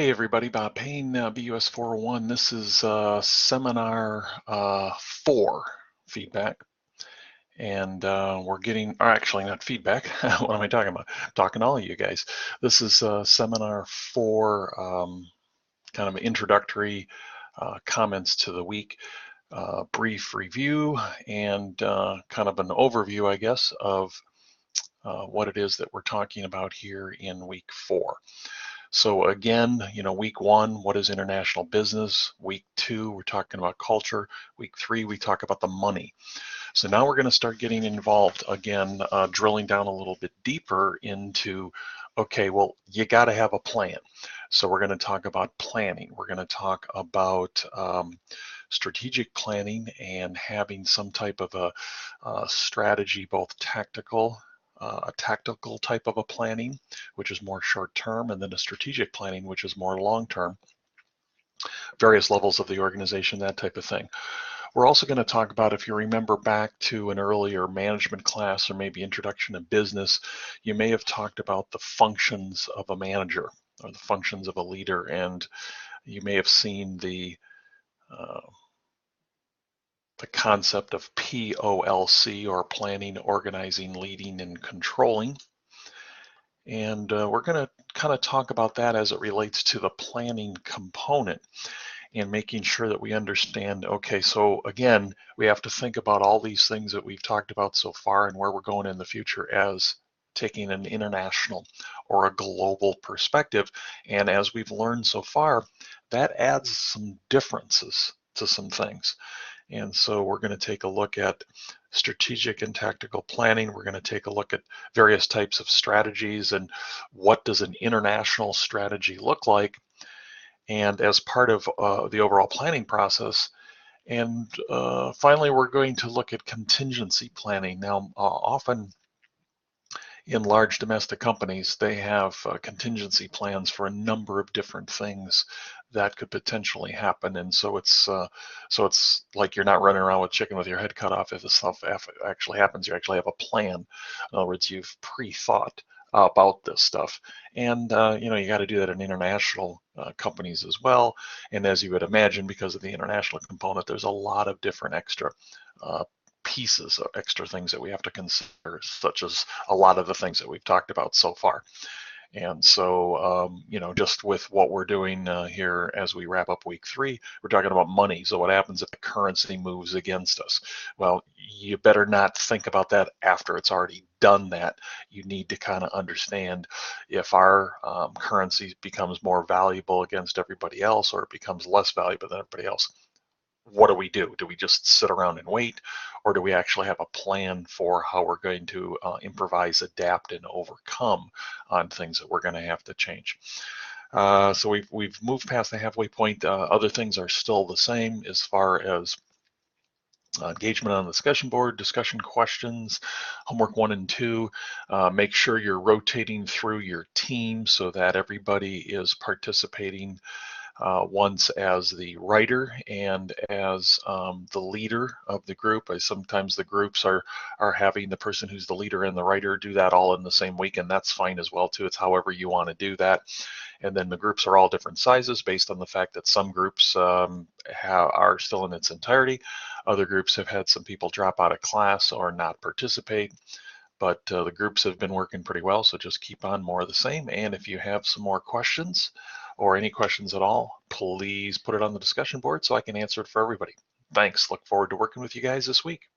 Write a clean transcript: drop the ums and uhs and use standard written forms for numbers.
Hey everybody, Bob Payne, BUS 401. This is seminar 4 feedback. And we're getting, or actually not feedback, what am I talking about? I'm talking to all of you guys. This is seminar 4, kind of introductory comments to the week, brief review, and kind of an overview, I guess, of what it is that we're talking about here in week 4. So again, week 1, what is international business? Week 2, we're talking about culture. Week 3, we talk about the money. So now we're going to start getting involved again, drilling down a little bit deeper into, okay, well, you got to have a plan. So we're going to talk about planning. We're going to talk about strategic planning and having some type of a strategy, both a tactical type of a planning, which is more short term, and then a strategic planning, which is more long term, various levels of the organization, that type of thing. We're also going to talk about, if you remember back to an earlier management class or maybe introduction to business, you may have talked about the functions of a manager or the functions of a leader, and you may have seen the concept of POLC, or planning, organizing, leading, and controlling. And we're going to kind of talk about that as it relates to the planning component and making sure that we understand, okay, so again, we have to think about all these things that we've talked about so far and where we're going in the future as taking an international or a global perspective. And as we've learned so far, that adds some differences to some things. And so we're going to take a look at strategic and tactical planning. We're going to take a look at various types of strategies and what does an international strategy look like, and as part of the overall planning process. And finally, we're going to look at contingency planning. Now, often in large domestic companies, they have contingency plans for a number of different things that could potentially happen, and so it's like you're not running around with chicken with your head cut off. If the stuff actually happens, you actually have a plan. In other words, you've pre-thought about this stuff, and you got to do that in international companies as well. And as you would imagine, because of the international component, there's a lot of different extra pieces or extra things that we have to consider, such as a lot of the things that we've talked about so far. And so, just with what we're doing here as we wrap up week 3, we're talking about money. So what happens if the currency moves against us? Well, you better not think about that after it's already done that. You need to kind of understand if our currency becomes more valuable against everybody else, or it becomes less valuable than everybody else. What do we do? Do we just sit around and wait, or do we actually have a plan for how we're going to improvise, adapt, and overcome on things that we're going to have to change? So we've moved past the halfway point. Other things are still the same as far as engagement on the discussion board, discussion questions, homework 1 and 2. Make sure you're rotating through your team so that everybody is participating once as the writer and as the leader of the group. Sometimes the groups are having the person who's the leader and the writer do that all in the same week, and that's fine as well too. It's however you want to do that. And then the groups are all different sizes based on the fact that some groups are still in its entirety. Other groups have had some people drop out of class or not participate. But the groups have been working pretty well, so just keep on more of the same. And if you have some more questions or any questions at all, please put it on the discussion board so I can answer it for everybody. Thanks. Look forward to working with you guys this week.